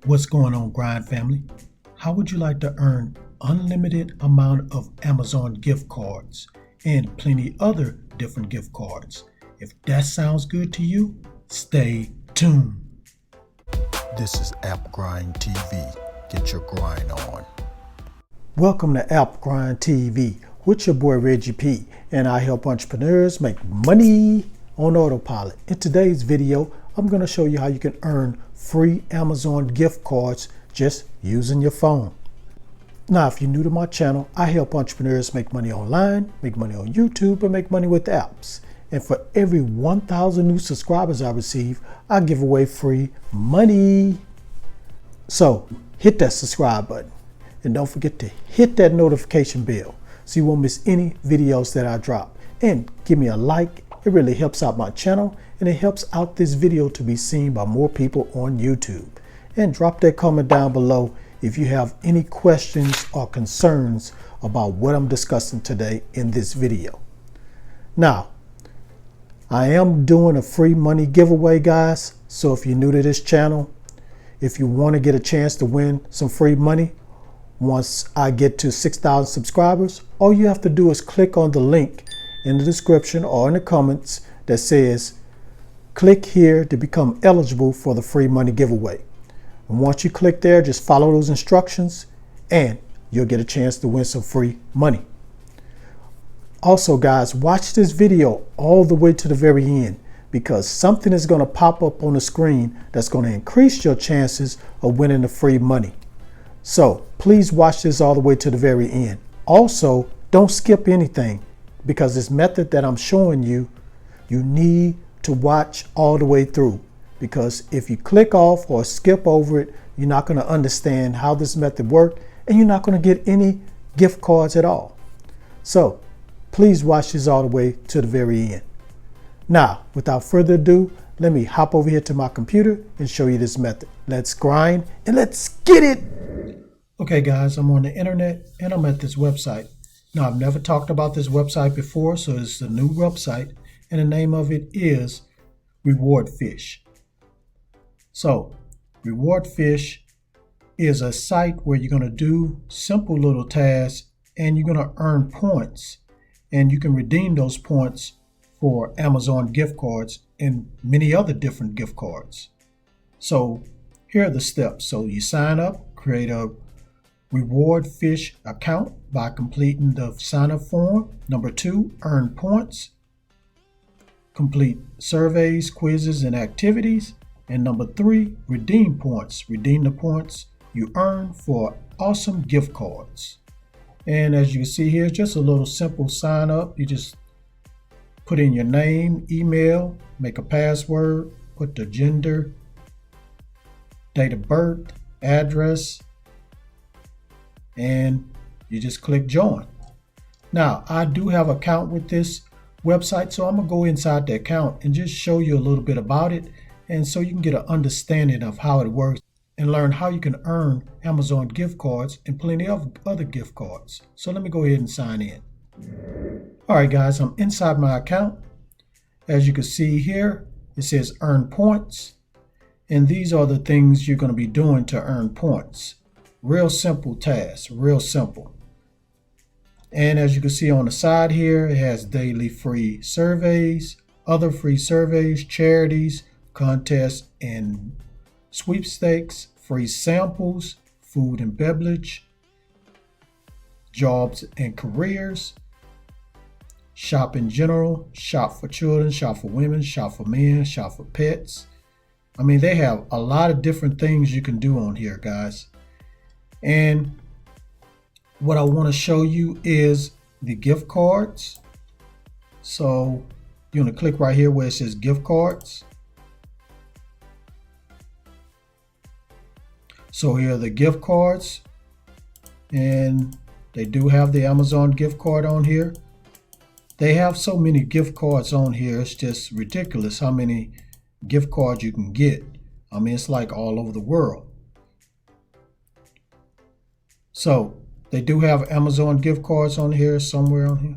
What's going on, Grind family? How would you like to earn unlimited amount of Amazon gift cards and plenty other different gift cards? If that sounds good to you, stay tuned. This is AppGrind TV. Get your grind on. Welcome to AppGrind TV with your boy Reggie P, and I help entrepreneurs make money on autopilot. In today's video, I'm going to show you how you can earn free Amazon gift cards just using your phone. Now, if you're new to my channel, I help entrepreneurs make money online, make money on YouTube, and make money with apps. And for every 1,000 new subscribers I receive, I give away free money. So hit that subscribe button and don't forget to hit that notification bell so you won't miss any videos that I drop. And give me a like. It really helps out my channel, and it helps out this video to be seen by more people on YouTube. And drop that comment down below if you have any questions or concerns about what I'm discussing today in this video. Now, I am doing a free money giveaway, guys. So if you're new to this channel, if you want to get a chance to win some free money once I get to 6,000 subscribers, all you have to do is click on the link in the description or in the comments that says click here to become eligible for the free money giveaway. And once you click there, just follow those instructions and you'll get a chance to win some free money. Also, guys, watch this video all the way to the very end, because something is going to pop up on the screen that's going to increase your chances of winning the free money. So please watch this all the way to the very end. Also, don't skip anything, because this method that I'm showing you, you need to watch all the way through, because if you click off or skip over it, you're not going to understand how this method works, and you're not going to get any gift cards at all. So please watch this all the way to the very end. Now, without further ado, let me hop over here to my computer and show you this method. Let's grind and let's get it. Okay, guys, I'm on the internet and I'm at this website. Now, I've never talked about this website before, so it's a new website, and the name of it is Reward Fish. So, Reward Fish is a site where you're going to do simple little tasks and you're going to earn points, and you can redeem those points for Amazon gift cards and many other different gift cards. So, here are the steps. So, you sign up, create a Reward Fish account by completing the sign-up form. Number 2, earn points. Complete surveys, quizzes, and activities. And number 3, redeem points. Redeem the points you earn for awesome gift cards. And as you can see here, just a little simple sign-up. You just put in your name, email, make a password, put the gender, date of birth, address, and you just click join. Now, I do have an account with this website, so I'm gonna go inside the account and just show you a little bit about it, and so you can get an understanding of how it works and learn how you can earn Amazon gift cards and plenty of other gift cards. So let me go ahead and sign in. All right, guys, I'm inside my account. As you can see here, it says earn points, and these are the things you're going to be doing to earn points. Real simple tasks, real simple. And as you can see on the side here, it has daily free surveys, other free surveys, charities, contests, and sweepstakes, free samples, food and beverage, jobs and careers, shop in general, shop for children, shop for women, shop for men, shop for pets. I mean, they have a lot of different things you can do on here, guys. And what I want to show you is the gift cards. So you're going to click right here where it says gift cards. So here are the gift cards, and they do have the Amazon gift card on here. They have so many gift cards on here, it's just ridiculous how many gift cards you can get. I mean, it's like all over the world. So they do have Amazon gift cards on here, somewhere on here.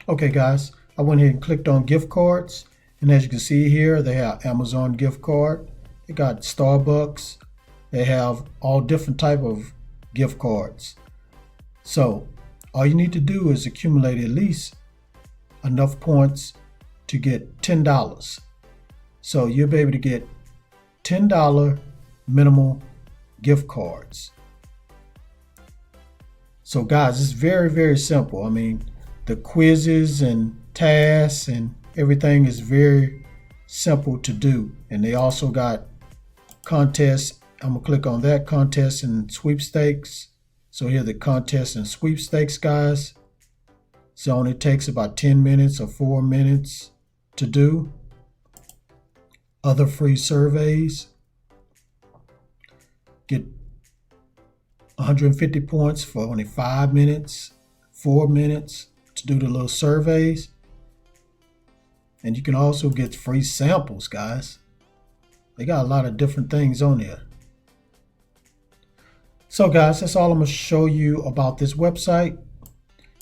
Okay guys, I went ahead and clicked on gift cards, and as you can see here, they have Amazon gift card, they got Starbucks, they have all different type of gift cards. So all you need to do is accumulate at least enough points to get $10. So you'll be able to get $10 minimal gift cards. So guys, it's very, very simple. I mean, the quizzes and tasks and everything is very simple to do. And they also got contests. I'm gonna click on that, contests and sweepstakes. So here are the contests and sweepstakes, guys. So it only takes about 10 minutes or 4 minutes to do. Other free surveys. Get 150 points for only 5 minutes, 4 minutes to do the little surveys. And you can also get free samples, guys. They got a lot of different things on there. So guys, that's all I'm going to show you about this website.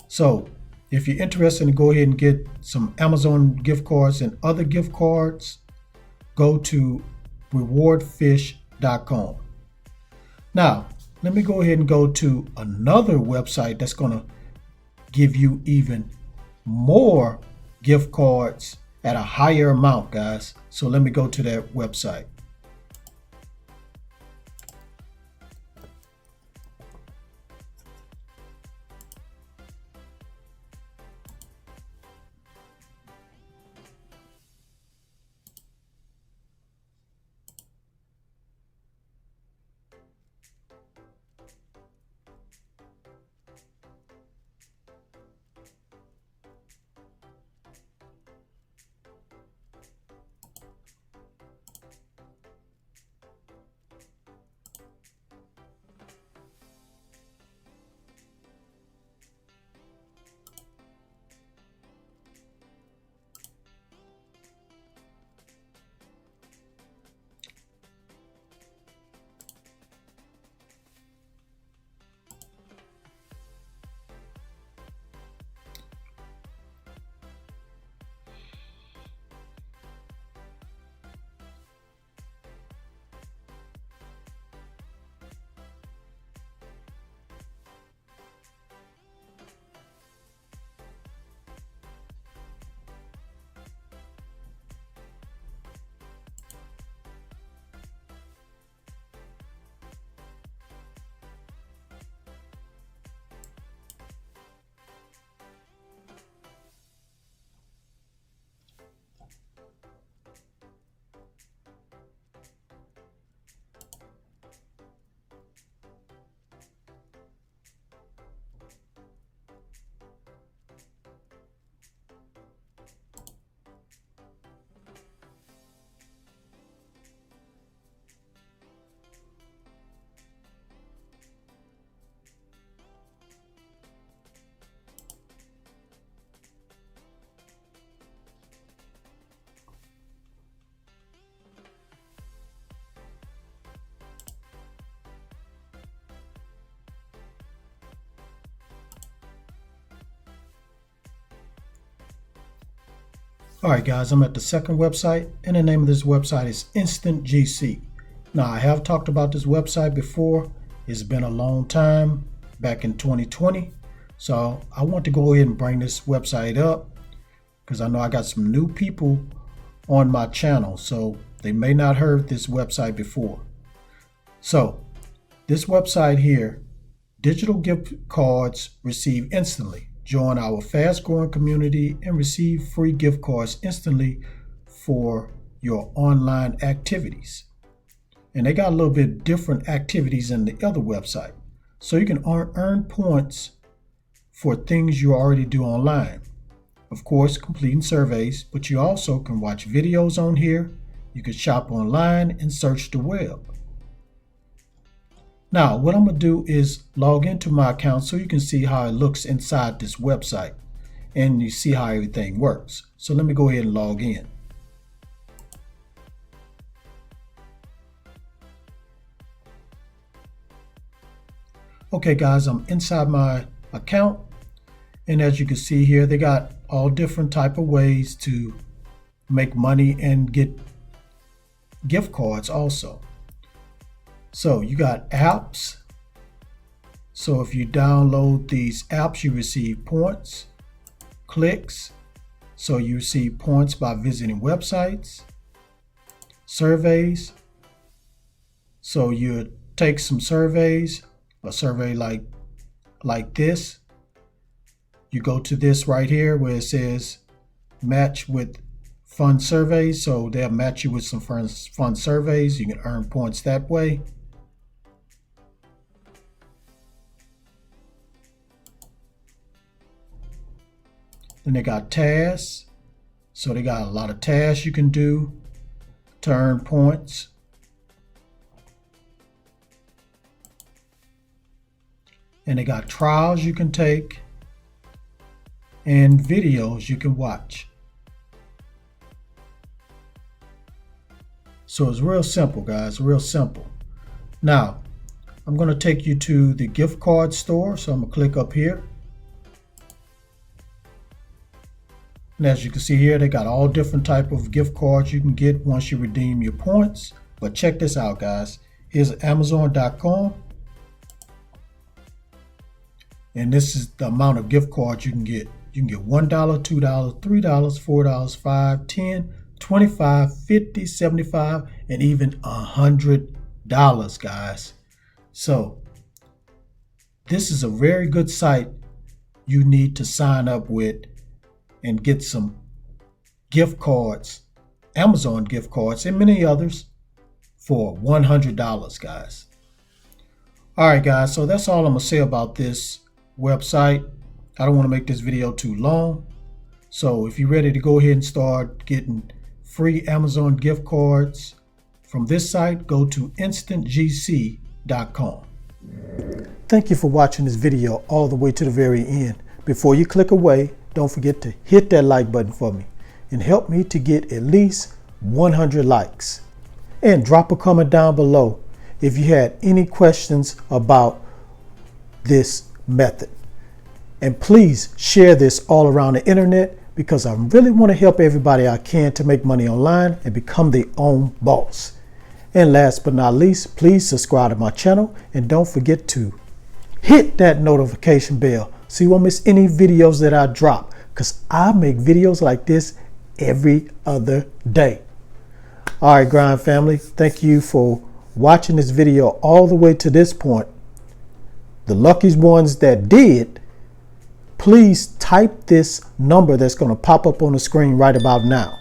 So if you're interested in go ahead and get some Amazon gift cards and other gift cards, go to rewardfish.com. Now, let me go ahead and go to another website that's going to give you even more gift cards at a higher amount, guys. So let me go to that website. All right, guys, I'm at the second website, and the name of this website is Instant GC. Now, I have talked about this website before. It's been a long time, back in 2020. So I want to go ahead and bring this website up because I know I got some new people on my channel, so they may not heard this website before. So this website here, digital gift cards received instantly. Join our fast-growing community and receive free gift cards instantly for your online activities. And they got a little bit different activities than the other website. So you can earn points for things you already do online. Of course, completing surveys, but you also can watch videos on here. You can shop online and search the web. Now, what I'm going to do is log into my account so you can see how it looks inside this website and you see how everything works. So let me go ahead and log in. Okay, guys, I'm inside my account. And as you can see here, they got all different type of ways to make money and get gift cards also. So you got apps. So if you download these apps, you receive points, clicks. So you receive points by visiting websites, surveys. So you take some surveys, a survey like this. You go to this right here where it says match with fun surveys. So they'll match you with some fun surveys. You can earn points that way. Then they got tasks. So they got a lot of tasks you can do to earn points. And they got trials you can take and videos you can watch. So it's real simple, guys, real simple. Now, I'm going to take you to the gift card store. So I'm going to click up here. And as you can see here, they got all different type of gift cards you can get once you redeem your points. But check this out, guys. Here's Amazon.com. And this is the amount of gift cards you can get. You can get $1, $2, $3, $4, $5, $10, $25, $50, $75, and even $100, guys. So this is a very good site you need to sign up with and get some gift cards, Amazon gift cards, and many others for $100, guys. All right, guys, so that's all I'm going to say about this website. I don't want to make this video too long. So if you're ready to go ahead and start getting free Amazon gift cards from this site, go to instantgc.com. Thank you for watching this video all the way to the very end. Before you click away, don't forget to hit that like button for me and help me to get at least 100 likes. And drop a comment down below if you had any questions about this method. And please share this all around the internet because I really want to help everybody I can to make money online and become their own boss. And last but not least, please subscribe to my channel and don't forget to hit that notification bell so you won't miss any videos that I drop, because I make videos like this every other day. All right, Grind family, thank you for watching this video all the way to this point. The lucky ones that did, please type this number that's going to pop up on the screen right about now,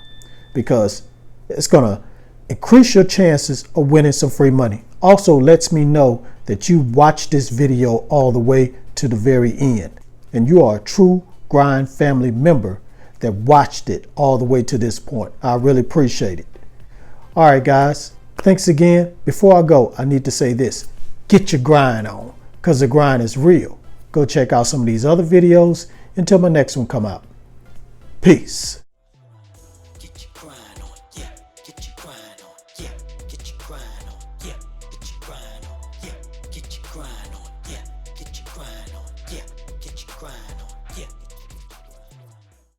because it's going to increase your chances of winning some free money. Also lets me know that you watched this video all the way to the very end and you are a true Grind family member that watched it all the way to this point. I really appreciate it. All right, guys, thanks again. Before I go, I need to say this: get your grind on, because the grind is real. Go check out some of these other videos until my next one come out. Peace.